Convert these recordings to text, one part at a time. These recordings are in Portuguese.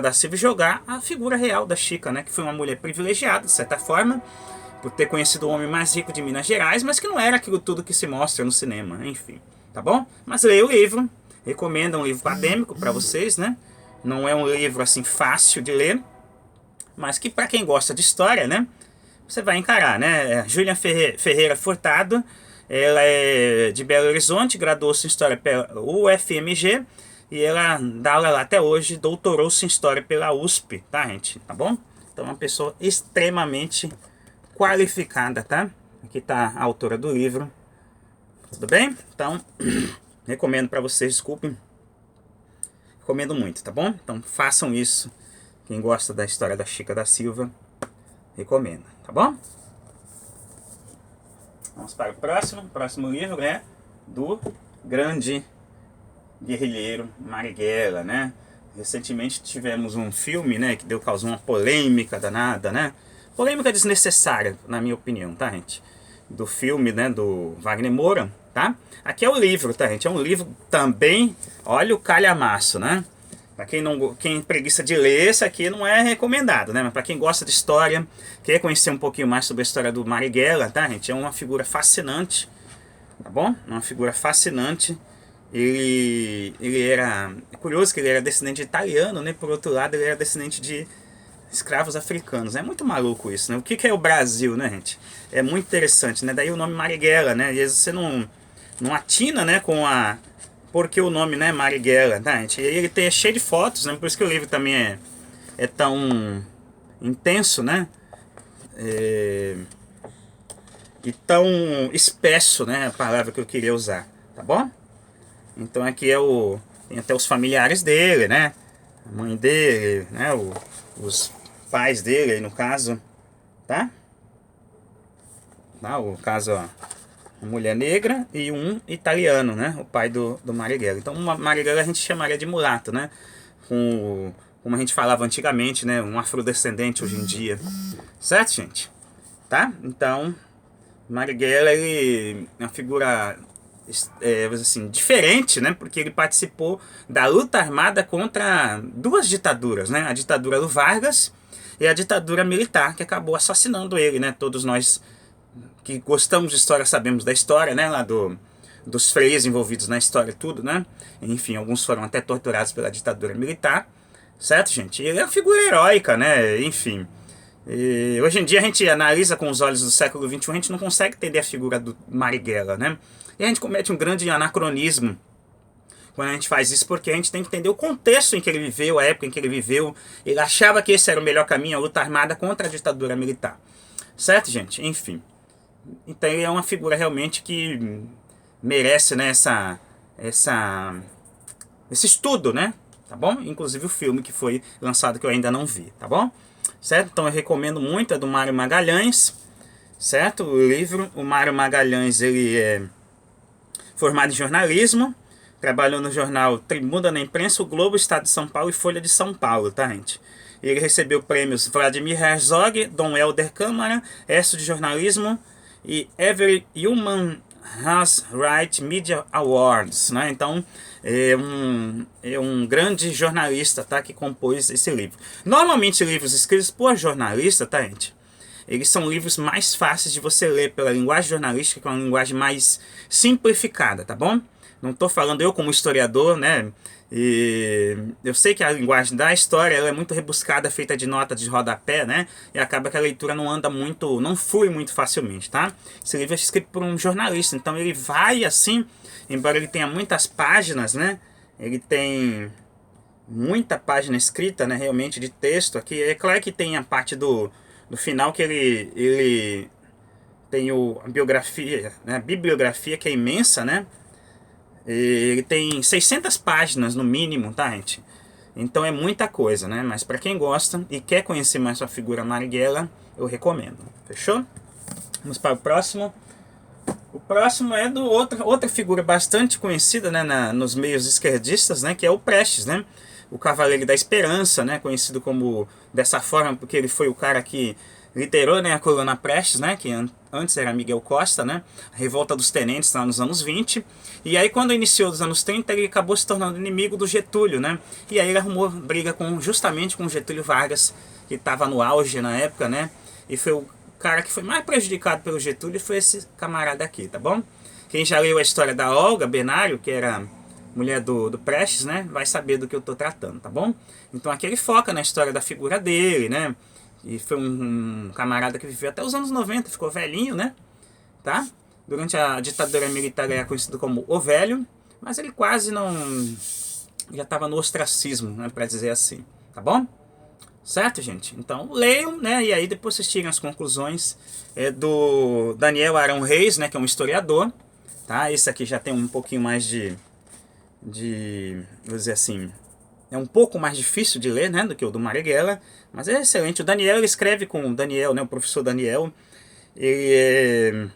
da Silva e jogar a figura real da Chica, né? Que foi uma mulher privilegiada, de certa forma, por ter conhecido o homem mais rico de Minas Gerais, mas que não era aquilo tudo que se mostra no cinema, enfim, tá bom? Mas leia o livro, recomendo, um livro acadêmico para vocês, né? Não é um livro assim fácil de ler, mas que para quem gosta de história, né? Você vai encarar, né? Julian Ferreira Furtado, ela é de Belo Horizonte, graduou-se em História pela UFMG e ela dá aula lá até hoje, doutorou-se em História pela USP, tá, gente? Tá bom? Então é uma pessoa extremamente qualificada, tá? Aqui tá a autora do livro, tudo bem? Então, recomendo para vocês, desculpem, recomendo muito, tá bom? Então façam isso, quem gosta da história da Chica da Silva, recomendo, tá bom? Vamos para o próximo livro é do grande guerrilheiro Marighella, né? Recentemente tivemos um filme, né, que causou uma polêmica danada, né? Polêmica desnecessária, na minha opinião, tá, gente? Do filme, né, do Wagner Moura, tá? Aqui é o livro, tá, gente? É um livro também, olha o calhamaço, né? Para quem preguiça de ler, esse aqui não é recomendado, né? Mas para quem gosta de história, quer conhecer um pouquinho mais sobre a história do Marighella, tá, gente? É uma figura fascinante, tá bom? Uma figura fascinante. Ele era... É curioso que ele era descendente de italiano, né? Por outro lado, ele era descendente de escravos africanos. É muito maluco isso, né? O que é o Brasil, né, gente? É muito interessante, né? Daí o nome Marighella, né? E às vezes você não atina, né, com a... Porque o nome, né, Marighella, tá, gente? E ele é cheio de fotos, né? Por isso que o livro também é tão intenso, né? E tão espesso, né? A palavra que eu queria usar, tá bom? Então aqui tem até os familiares dele, né? A mãe dele, né? Os pais dele, aí no caso, tá? O caso, ó, uma mulher negra e um italiano, né? O pai do Marighella. Então, Marighella a gente chamaria de mulato, né? Como a gente falava antigamente, né? Um afrodescendente hoje em dia. Certo, gente? Tá? Então, Marighella, ele é uma figura assim, diferente, né? Porque ele participou da luta armada contra duas ditaduras, né? A ditadura do Vargas e a ditadura militar, que acabou assassinando ele, né? Todos nós que gostamos de história sabemos da história, né? Lá dos freios envolvidos na história, tudo, né? Enfim, alguns foram até torturados pela ditadura militar, certo, gente? Ele é uma figura heróica, né? Enfim. E hoje em dia a gente analisa com os olhos do século XXI, a gente não consegue entender a figura do Marighella, né? E a gente comete um grande anacronismo quando a gente faz isso, porque a gente tem que entender o contexto em que ele viveu, a época em que ele viveu. Ele achava que esse era o melhor caminho, a luta armada contra a ditadura militar. Certo, gente? Enfim. Então ele é uma figura realmente que merece, né, esse estudo, né? Tá bom? Inclusive o filme que foi lançado que eu ainda não vi, tá bom? Certo? Então eu recomendo muito, é do Mário Magalhães, certo? O livro, o Mário Magalhães, ele é formado em jornalismo, trabalhou no jornal Tribuna da Imprensa, o Globo, Estado de São Paulo e Folha de São Paulo, tá, gente? Ele recebeu prêmios Vladimir Herzog, Dom Helder Câmara, Exo de Jornalismo e Every Human Has Right Media Awards, né? Então é um grande jornalista, tá, que compôs esse livro. Normalmente livros escritos por jornalista, tá, gente, eles são livros mais fáceis de você ler pela linguagem jornalística, que é uma linguagem mais simplificada, tá bom? Não estou falando eu como historiador, né? E eu sei que a linguagem da história ela é muito rebuscada, feita de nota de rodapé, né? E acaba que a leitura não anda muito, não flui muito facilmente, tá? Esse livro é escrito por um jornalista, então ele vai assim, embora ele tenha muitas páginas, né? Ele tem muita página escrita, né? Realmente de texto aqui. É claro que tem a parte do final que ele tem a biografia, né? A bibliografia que é imensa, né? Ele tem 600 páginas no mínimo, tá, gente? Então é muita coisa, né? Mas para quem gosta e quer conhecer mais a figura Marighella, eu recomendo. Fechou? Vamos para o próximo. O próximo é do outra figura bastante conhecida, né, nos meios esquerdistas, né? Que é o Prestes, né? O Cavaleiro da Esperança, né? Conhecido como dessa forma porque ele foi o cara que liderou, né, a coluna Prestes, né, que antes era Miguel Costa, né, a revolta dos tenentes lá nos anos 20, e aí quando iniciou nos anos 30 ele acabou se tornando inimigo do Getúlio, né, e aí ele arrumou briga justamente com o Getúlio Vargas, que estava no auge na época, né, e foi o cara que foi mais prejudicado pelo Getúlio, foi esse camarada aqui, tá bom? Quem já leu a história da Olga Benário, que era mulher do Prestes, né, vai saber do que eu tô tratando, tá bom? Então aqui ele foca na história da figura dele, né, e foi um camarada que viveu até os anos 90, ficou velhinho, né? Tá? Durante a ditadura militar ele era conhecido como o Velho, mas ele quase não... já estava no ostracismo, né, para dizer assim, tá bom? Certo, gente? Então leiam, né? E aí depois vocês tiram as conclusões do Daniel Arão Reis, né? Que é um historiador, tá? Esse aqui já tem um pouquinho mais vou dizer assim, é um pouco mais difícil de ler, né, do que o do Marighella, mas é excelente. O Daniel, ele escreve com o Daniel, né, o professor Daniel, ele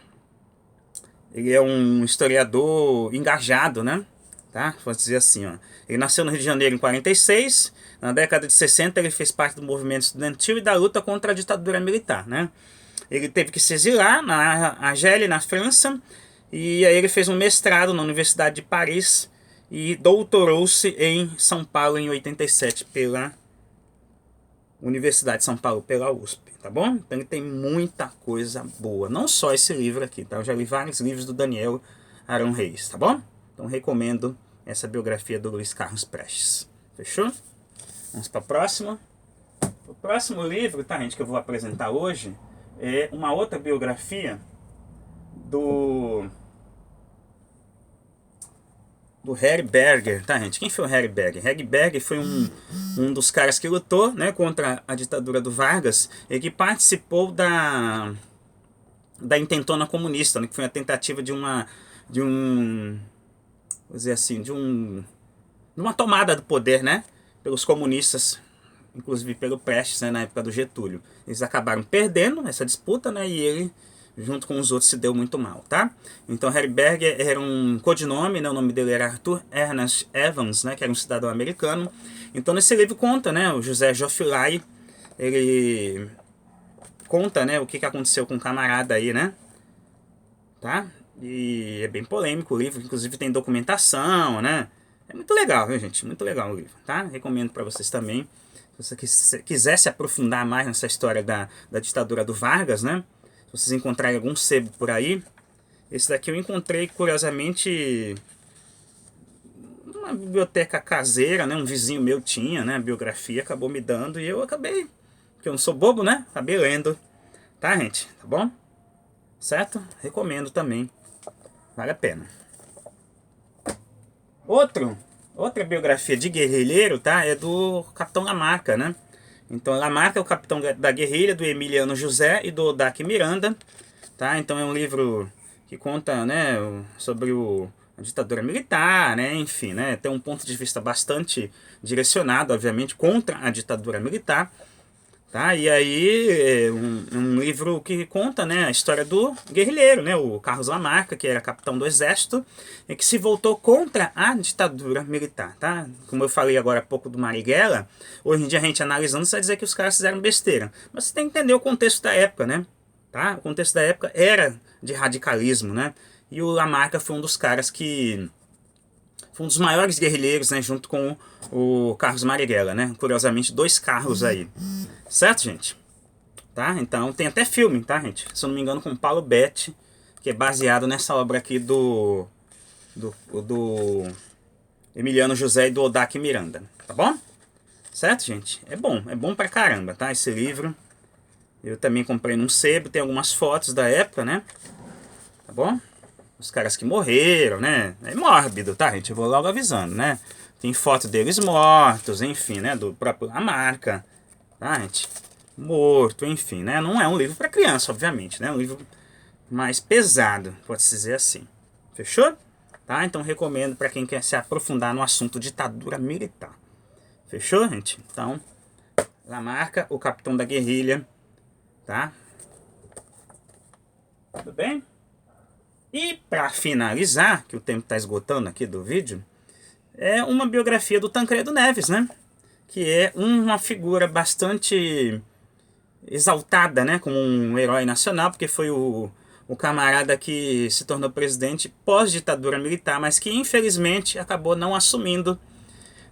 é um historiador engajado, né, tá, vou dizer assim, ó. Ele nasceu no Rio de Janeiro em 46, na década de 60 ele fez parte do movimento estudantil e da luta contra a ditadura militar, né. Ele teve que se exilar na Argélia, na França, e aí ele fez um mestrado na Universidade de Paris, e doutorou-se em São Paulo em 87 pela Universidade de São Paulo, pela USP, tá bom? Então ele tem muita coisa boa, não só esse livro aqui, tá? Eu já li vários livros do Daniel Arão Reis, tá bom? Então recomendo essa biografia do Luiz Carlos Prestes, fechou? Vamos para a próxima. O próximo livro, tá, gente, que eu vou apresentar hoje é uma outra biografia do Harry Berger, tá, gente? Quem foi o Harry Berger? Harry Berger foi um dos caras que lutou, né, contra a ditadura do Vargas e que participou da intentona comunista, né, que foi a tentativa de uma vou dizer assim, de uma tomada do poder, né, pelos comunistas, inclusive pelo Prestes, né, na época do Getúlio. Eles acabaram perdendo essa disputa, né, e ele, junto com os outros, se deu muito mal, tá? Então Harry Berger era um codinome, né? O nome dele era Arthur Ernest Evans, né? Que era um cidadão americano. Então nesse livro conta, né? O José Joffilay, ele conta, né? O que aconteceu com o camarada aí, né? Tá? E é bem polêmico o livro, inclusive tem documentação, né? É muito legal, viu, gente? Muito legal o livro, tá? Recomendo para vocês também. Se você quiser se aprofundar mais nessa história da ditadura do Vargas, né? Se vocês encontrarem algum sebo por aí, esse daqui eu encontrei, curiosamente, numa biblioteca caseira, né? Um vizinho meu tinha, né? A biografia acabou me dando e eu acabei, porque eu não sou bobo, né? Acabei lendo, tá, gente? Tá bom? Certo? Recomendo também. Vale a pena. Outra biografia de guerrilheiro, tá? É do Capitão Lamarca, né? Então Lamarca é o capitão da guerrilha do Emiliano José e do Odaque Miranda, tá? Então é um livro que conta, né, sobre a ditadura militar, né, enfim, né, tem um ponto de vista bastante direcionado, obviamente, contra a ditadura militar, tá? E aí é um livro que conta, né, a história do guerrilheiro, né, o Carlos Lamarca, que era capitão do exército e que se voltou contra a ditadura militar, tá? Como eu falei agora há pouco do Marighella, hoje em dia a gente analisando você vai dizer que os caras fizeram besteira, mas você tem que entender o contexto da época, né? Tá? O contexto da época era de radicalismo, né? E o Lamarca foi um dos caras que foi um dos maiores guerrilheiros, né, junto com o Carlos Marighella, né? Curiosamente, 2 Carlos aí. Certo, gente? Tá? Então, tem até filme, tá, gente? Se eu não me engano, com Paulo Betti, que é baseado nessa obra aqui do Emiliano José e do Odaque Miranda, tá bom? Certo, gente? É bom pra caramba, tá? Esse livro. Eu também comprei num sebo, tem algumas fotos da época, né? Tá bom? Os caras que morreram, né? É mórbido, tá, gente? Eu vou logo avisando, né? Tem foto deles mortos, enfim, né? Do próprio Lamarca, tá, gente? Morto, enfim, né? Não é um livro para criança, obviamente, né? É um livro mais pesado, pode-se dizer assim. Fechou? Tá? Então recomendo para quem quer se aprofundar no assunto ditadura militar. Fechou, gente? Então, Lamarca, o capitão da guerrilha, tá? Tudo bem? E para finalizar, que o tempo está esgotando aqui do vídeo, é uma biografia do Tancredo Neves, né? Que é uma figura bastante exaltada, né, como um herói nacional, porque foi o camarada que se tornou presidente pós-ditadura militar, mas que infelizmente acabou não assumindo,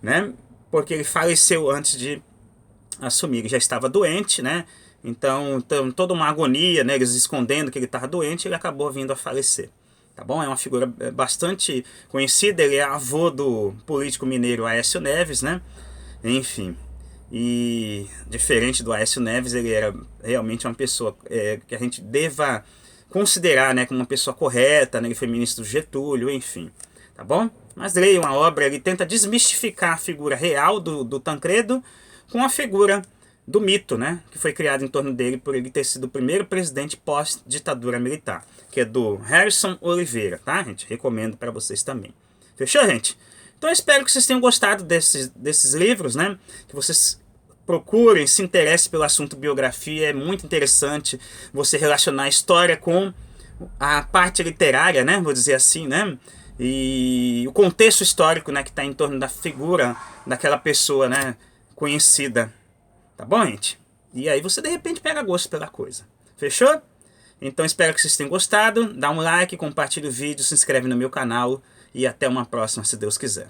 né, porque ele faleceu antes de assumir. Ele já estava doente, né, então toda uma agonia, né, eles escondendo que ele estava doente, ele acabou vindo a falecer. Tá bom? É uma figura bastante conhecida, ele é avô do político mineiro Aécio Neves, né? Enfim, e diferente do Aécio Neves, ele era realmente uma pessoa que a gente deva considerar, né, como uma pessoa correta, né? Ele foi ministro do Getúlio, enfim, tá bom? Mas leia uma obra, ele tenta desmistificar a figura real do Tancredo com a figura do mito, né, que foi criado em torno dele por ele ter sido o primeiro presidente pós-ditadura militar, que é do Harrison Oliveira, tá, gente? Recomendo para vocês também. Fechou, gente? Então eu espero que vocês tenham gostado desses livros, né, que vocês procurem, se interessem pelo assunto biografia, é muito interessante você relacionar a história com a parte literária, né, vou dizer assim, né, e o contexto histórico, né, que está em torno da figura daquela pessoa, né, conhecida. Tá bom, gente? E aí você de repente pega gosto pela coisa. Fechou? Então espero que vocês tenham gostado. Dá um like, compartilha o vídeo, se inscreve no meu canal e até uma próxima, se Deus quiser.